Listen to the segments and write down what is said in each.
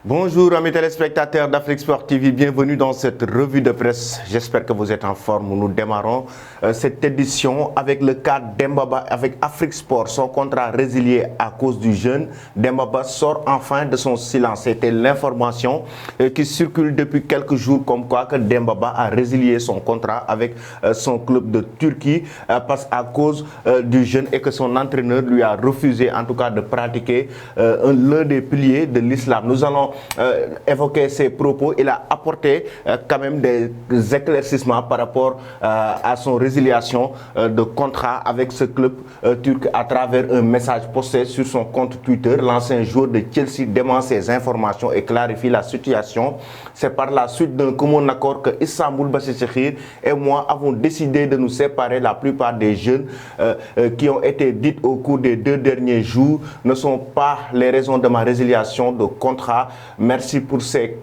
Bonjour amis téléspectateurs d'Afrique Sport TV, bienvenue dans cette revue de presse. J'espère que vous êtes en forme. Nous démarrons cette édition avec le cas Demba Ba avec Afrique Sport. Son contrat résilié à cause du jeûne. Demba Ba sort enfin de son silence. C'était l'information qui circule depuis quelques jours comme quoi que Demba Ba a résilié son contrat avec son club de Turquie parce à cause du jeûne et que son entraîneur lui a refusé en tout cas de pratiquer l'un des piliers de l'islam. Nous allons évoquer ses propos. Il a apporté quand même des éclaircissements par rapport à son résiliation de contrat avec ce club turc à travers un message posté sur son compte Twitter. L'ancien joueur de Chelsea dément ces informations et clarifie la situation. C'est par la suite d'un commun accord que Istanbul Başakşehir et moi avons décidé de nous séparer. La plupart des jeunes qui ont été dites au cours des 2 derniers jours ne sont pas les raisons de ma résiliation de contrat. Merci pour ces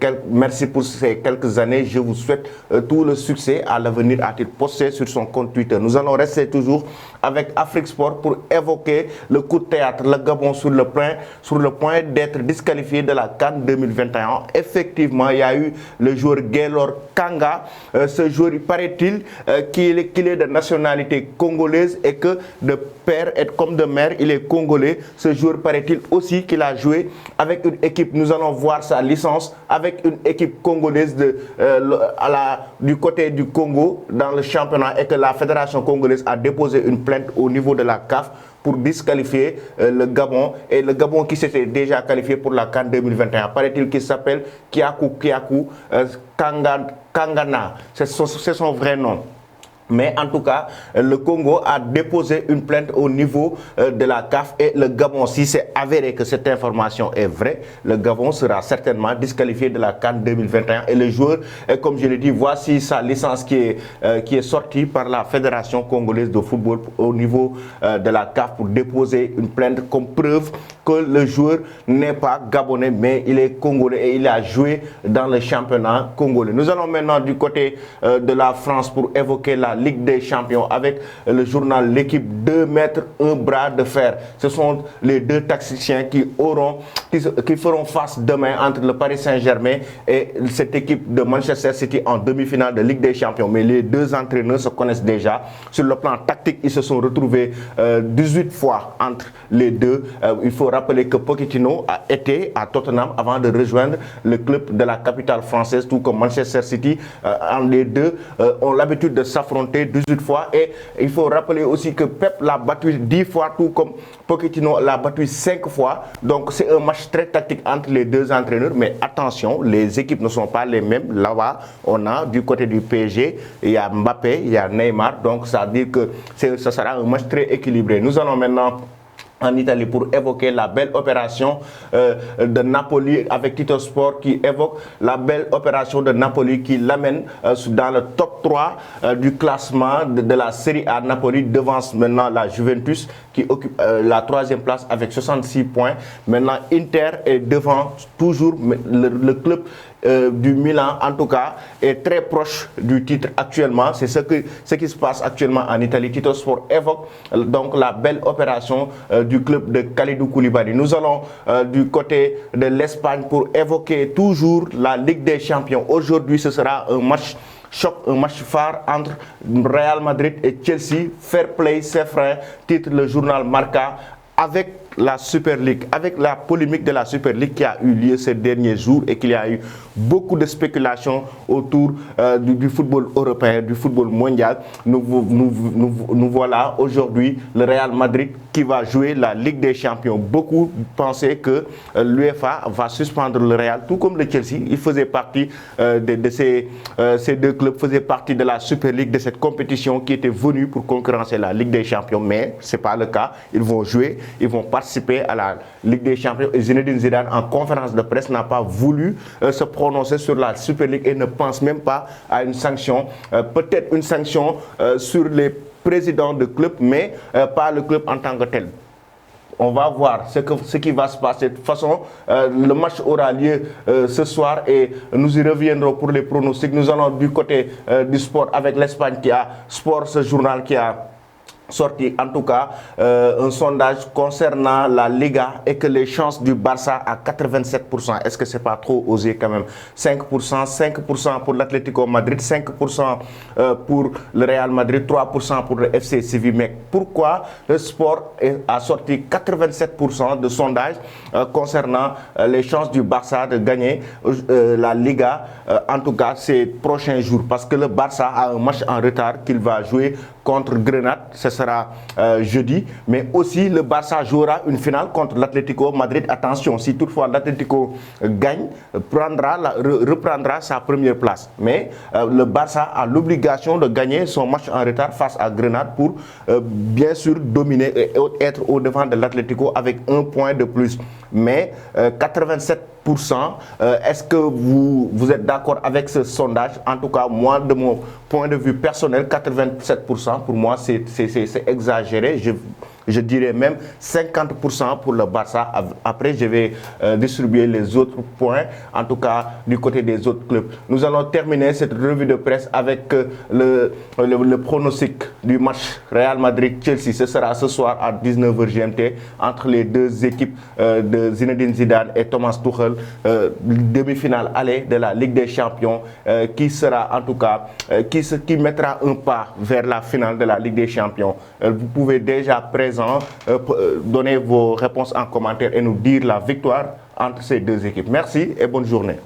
quelques années. Je vous souhaite tout le succès à l'avenir, a-t-il posté sur son compte Twitter. Nous allons rester toujours avec Afrique Sport pour évoquer le coup de théâtre. Le Gabon sur le point d'être disqualifié de la CAN 2021. Effectivement, il y a eu le joueur Gaylor Kanga. Ce joueur, il paraît-il qu'il est de nationalité congolaise et que de père et comme de mère, il est congolais. Ce joueur, paraît-il aussi qu'il a joué avec une équipe. Nous allons voir sa licence avec une équipe congolaise du côté du Congo dans le championnat et que la fédération congolaise a déposé une plainte au niveau de la CAF pour disqualifier le Gabon. Et le Gabon qui s'était déjà qualifié pour la CAN 2021. Paraît-il qu'il s'appelle Kiakou Kangana. C'est son vrai nom. Mais en tout cas, le Congo a déposé une plainte au niveau de la CAF et le Gabon, si c'est avéré que cette information est vraie, le Gabon sera certainement disqualifié de la CAN 2021. Et le joueur, comme je l'ai dit, voici sa licence qui est sortie par la Fédération congolaise de football au niveau de la CAF pour déposer une plainte comme preuve que le joueur n'est pas gabonais, mais il est congolais et il a joué dans le championnat congolais. Nous allons maintenant du côté de la France pour évoquer la Ligue des Champions avec le journal L'équipe 2 mètres, un bras de fer. Ce sont les deux tacticiens qui feront face demain entre le Paris Saint-Germain et cette équipe de Manchester City en demi-finale de Ligue des Champions. Mais les deux entraîneurs se connaissent déjà. Sur le plan tactique, ils se sont retrouvés 18 fois entre les deux. Il faut rappeler que Pochettino a été à Tottenham avant de rejoindre le club de la capitale française, tout comme Manchester City. Les deux ont l'habitude de s'affronter 18 fois. Et il faut rappeler aussi que Pep l'a battu 10 fois, tout comme Pochettino l'a battu 5 fois. Donc c'est un match très tactique entre les deux entraîneurs. Mais attention, les équipes ne sont pas les mêmes. Là-bas, on a du côté du PSG, il y a Mbappé, il y a Neymar. Donc ça veut dire que ce sera un match très équilibré. Nous allons maintenant en Italie pour évoquer la belle opération de Napoli avec Tito Sport qui évoque la belle opération de Napoli qui l'amène dans le top 3 du classement de la Serie A. Napoli devance maintenant la Juventus qui occupe la 3e place avec 66 points. Maintenant Inter est devant toujours le club du Milan, en tout cas, est très proche du titre actuellement. C'est ce qui se passe actuellement en Italie. Tito Sport évoque donc la belle opération du club de Kalidou Koulibaly. Nous allons du côté de l'Espagne pour évoquer toujours la Ligue des Champions. Aujourd'hui, ce sera un match choc, un match phare entre Real Madrid et Chelsea. Fair play, c'est vrai, titre le journal Marca. Avec la Super League, avec la polémique de la Super League qui a eu lieu ces derniers jours et qu'il y a eu beaucoup de spéculations autour du football européen, du football mondial. Nous voilà aujourd'hui le Real Madrid qui va jouer la Ligue des Champions. Beaucoup pensaient que l'UEFA va suspendre le Real, tout comme le Chelsea. Il faisait partie ces deux clubs faisaient partie de la Super League, de cette compétition qui était venue pour concurrencer la Ligue des Champions. Mais ce n'est pas le cas. Ils vont jouer, ils vont participer à la Ligue des Champions. Et Zinedine Zidane, en conférence de presse, n'a pas voulu se prononcer sur la Super League et ne pense même pas à une sanction. Peut-être une sanction sur les président de club, mais pas le club en tant que tel. On va voir ce qui va se passer. De toute façon, le match aura lieu ce soir et nous y reviendrons pour les pronostics. Nous allons du côté du sport avec l'Espagne qui a Sport, ce journal qui a sorti en tout cas un sondage concernant la Liga et que les chances du Barça à 87%. Est-ce que c'est pas trop osé quand même? 5%, 5% pour l'Atlético Madrid, 5% pour le Real Madrid, 3% pour le FC Séville. Mais pourquoi le sport a sorti 87% de sondage concernant les chances du Barça de gagner la Liga, en tout cas ces prochains jours? Parce que le Barça a un match en retard qu'il va jouer contre Grenade, ce sera jeudi, mais aussi le Barça jouera une finale contre l'Atlético Madrid. Attention, si toutefois l'Atlético gagne, reprendra sa première place. Mais le Barça a l'obligation de gagner son match en retard face à Grenade pour bien sûr dominer et être au devant de l'Atlético avec un point de plus. Mais 87%, est-ce que vous êtes d'accord avec ce sondage? En tout cas, moi, de mon point de vue personnel, 87%, pour moi, c'est exagéré. Je dirais même 50% pour le Barça. Après, je vais distribuer les autres points, en tout cas du côté des autres clubs. Nous allons terminer cette revue de presse avec le pronostic du match Real Madrid-Chelsea. Ce sera ce soir à 19h GMT entre les deux équipes de Zinedine Zidane et Thomas Tuchel. Demi-finale aller de la Ligue des Champions qui sera en tout cas, qui mettra un pas vers la finale de la Ligue des Champions. Vous pouvez déjà donner vos réponses en commentaire et nous dire la victoire entre ces deux équipes. Merci et bonne journée.